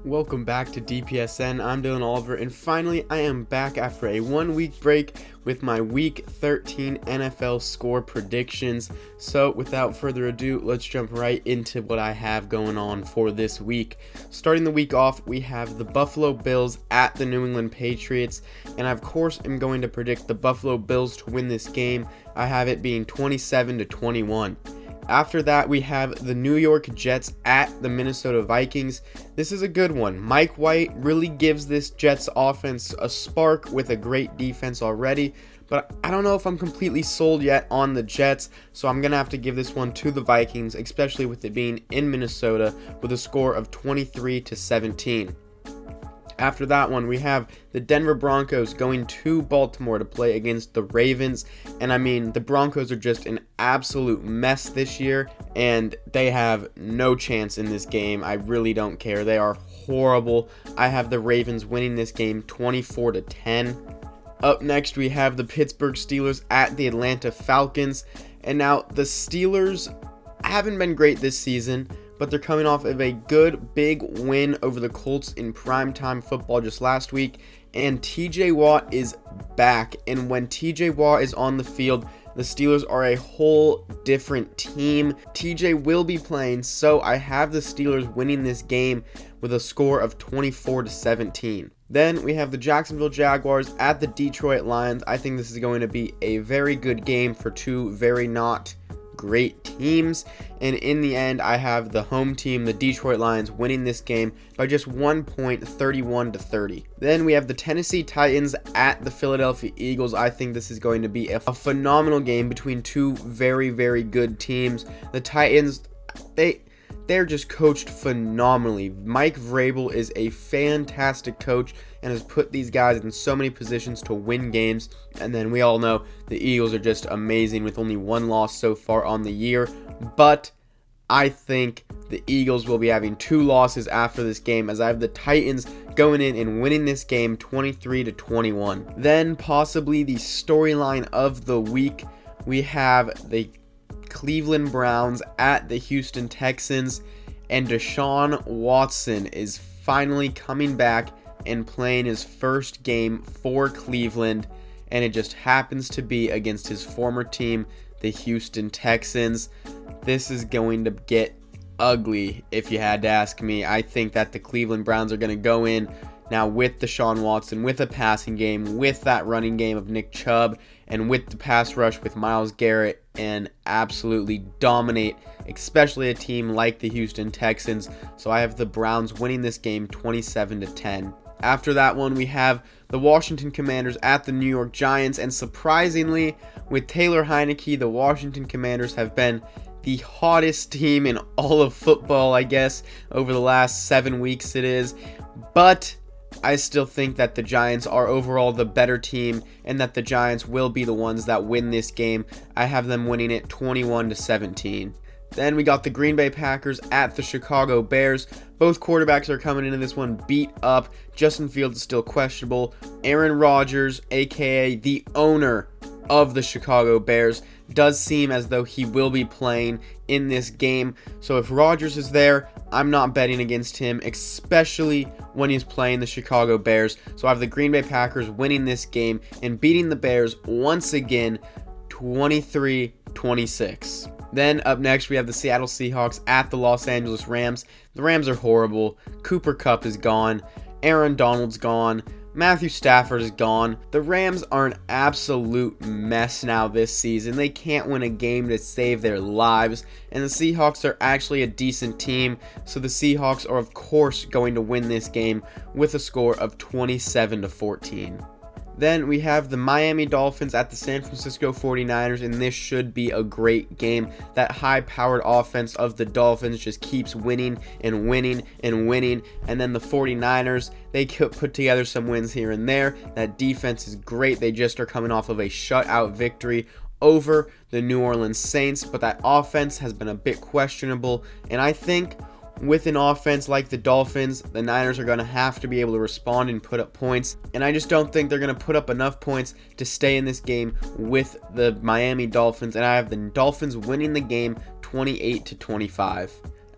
Welcome back to DPSN. I'm Dylan Oliver, and finally I am back after a 1-week break with my Week 13 NFL score predictions. So without further ado, let's jump right into what I have going on for this week. Starting the week off, we have the Buffalo Bills at the New England Patriots, and I of course am going to predict the Buffalo Bills to win this game. I have it being 27-21. After that, we have the New York Jets at the Minnesota Vikings. This is a good one. Mike White really gives this Jets offense a spark with a great defense already, but I don't know if I'm completely sold yet on the Jets, so I'm going to have to give this one to the Vikings, especially with it being in Minnesota with a score of 23-17. After that one, we have the Denver Broncos going to Baltimore to play against the Ravens. And I mean, the Broncos are just an absolute mess this year, and they have no chance in this game. I really don't care. They are horrible. I have the Ravens winning this game 24-10. Up next, we have the Pittsburgh Steelers at the Atlanta Falcons. And now, the Steelers haven't been great this season, but they're coming off of a good big win over the Colts in primetime football just last week, and TJ Watt is back. And when TJ Watt is on the field, the Steelers are a whole different team. TJ will be playing, so I have the Steelers winning this game with a score of 24-17. Then we have the Jacksonville Jaguars at the Detroit Lions. I think this is going to be a very good game for two very not great teams, and in the end I have the home team, the Detroit Lions, winning this game by just 1 point, 31-30. Then we have the Tennessee Titans at the Philadelphia Eagles. I think this is going to be a phenomenal game between two very, very good teams. The Titans, they're just coached phenomenally. Mike Vrabel is a fantastic coach and has put these guys in so many positions to win games. And then we all know the Eagles are just amazing with only one loss so far on the year. But I think the Eagles will be having two losses after this game, as I have the Titans going in and winning this game 23-21. Then possibly the storyline of the week, we have the Cleveland Browns at the Houston Texans, and Deshaun Watson is finally coming back and playing his first game for Cleveland, and it just happens to be against his former team, the Houston Texans. This is going to get ugly if you had to ask me. I think that the Cleveland Browns are going to go in now with Deshaun Watson, with a passing game, with that running game of Nick Chubb, and with the pass rush with Myles Garrett, and absolutely dominate, especially a team like the Houston Texans. So I have the Browns winning this game 27-10. After that one, we have the Washington Commanders at the New York Giants, and surprisingly, with Taylor Heinicke, the Washington Commanders have been the hottest team in all of football, I guess, over the last 7 weeks it is. But I still think that the Giants are overall the better team, and that the Giants will be the ones that win this game. I have them winning it 21-17. Then we got the Green Bay Packers at the Chicago Bears. Both quarterbacks are coming into this one beat up. Justin Fields is still questionable. Aaron Rodgers, aka the owner of the Chicago Bears, does seem as though he will be playing in this game. So if Rodgers is there, I'm not betting against him, especially when he's playing the Chicago Bears. So I have the Green Bay Packers winning this game and beating the Bears once again 23-26. Then up next, we have the Seattle Seahawks at the Los Angeles Rams. The Rams are horrible. Cooper Kupp is gone. Aaron Donald's gone. Matthew Stafford is gone. The Rams are an absolute mess now this season. They can't win a game to save their lives. And the Seahawks are actually a decent team. So the Seahawks are, of course, going to win this game with a score of 27-14. Then we have the Miami Dolphins at the San Francisco 49ers, and this should be a great game. That high-powered offense of the Dolphins just keeps winning and winning and winning. And then the 49ers, they could put together some wins here and there. That defense is great. They just are coming off of a shutout victory over the New Orleans Saints, but that offense has been a bit questionable, and I think with an offense like the Dolphins, the Niners are going to have to be able to respond and put up points. And I just don't think they're going to put up enough points to stay in this game with the Miami Dolphins. And I have the Dolphins winning the game 28-25.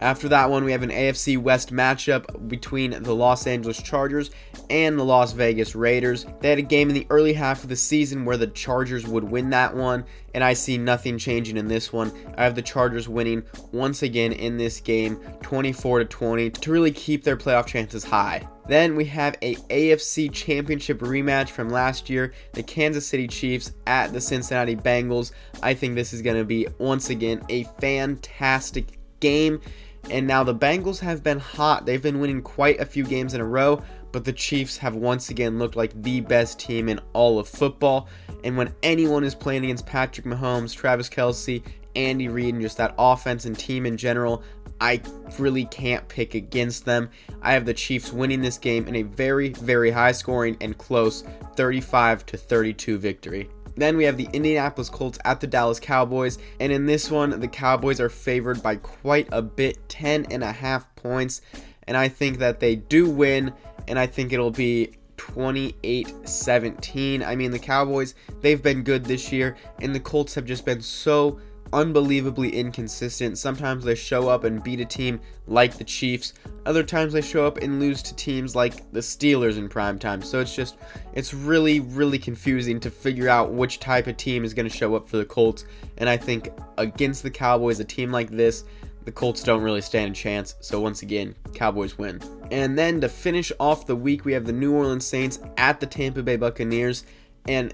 After that one, we have an AFC West matchup between the Los Angeles Chargers and the Las Vegas Raiders. They had a game in the early half of the season where the Chargers would win that one, and I see nothing changing in this one. I have the Chargers winning once again in this game, 24-20, to really keep their playoff chances high. Then we have a AFC Championship rematch from last year, the Kansas City Chiefs at the Cincinnati Bengals. I think this is going to be, once again, a fantastic game. And now the Bengals have been hot. They've been winning quite a few games in a row, but the Chiefs have once again looked like the best team in all of football. And when anyone is playing against Patrick Mahomes, Travis Kelce, Andy Reid, and just that offense and team in general, I really can't pick against them. I have the Chiefs winning this game in a very, very high scoring and close 35-32 victory. Then we have the Indianapolis Colts at the Dallas Cowboys, and in this one, the Cowboys are favored by quite a bit, 10.5 points, and I think that they do win, and I think it'll be 28-17. I mean, the Cowboys, they've been good this year, and the Colts have just been so unbelievably inconsistent. Sometimes they show up and beat a team like the Chiefs. Other times they show up and lose to teams like the Steelers in prime time. So it's really, really confusing to figure out which type of team is going to show up for the Colts. And I think against the Cowboys, a team like this, the Colts don't really stand a chance. So once again, Cowboys win. And then to finish off the week, we have the New Orleans Saints at the Tampa Bay Buccaneers. And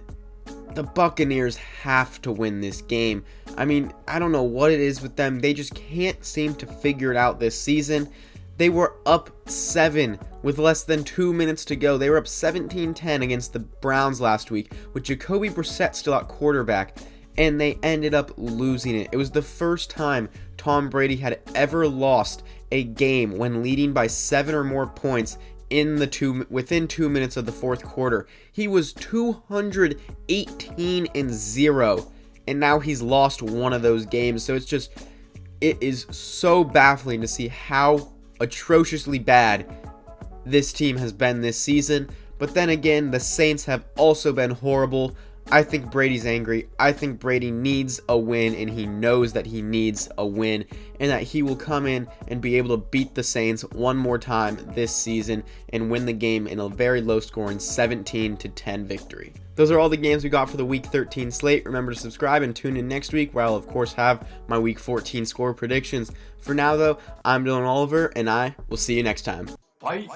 the Buccaneers have to win this game. I mean, I don't know what it is with them. They just can't seem to figure it out this season. They were up 7 with less than 2 minutes to go. They were up 17-10 against the Browns last week with Jacoby Brissett still at quarterback, and they ended up losing it. It was the first time Tom Brady had ever lost a game when leading by 7 or more points within 2 minutes of the fourth quarter. He was 218-0, and now he's lost one of those games. So it is so baffling to see how atrociously bad this team has been this season. But then again, the Saints have also been horrible. I think Brady's angry. I think Brady needs a win, and he knows that he needs a win, and that he will come in and be able to beat the Saints one more time this season and win the game in a very low-scoring 17-10 victory. Those are all the games we got for the Week 13 slate. Remember to subscribe and tune in next week, where I'll, of course, have my Week 14 score predictions. For now, though, I'm Dylan Oliver, and I will see you next time. Bye.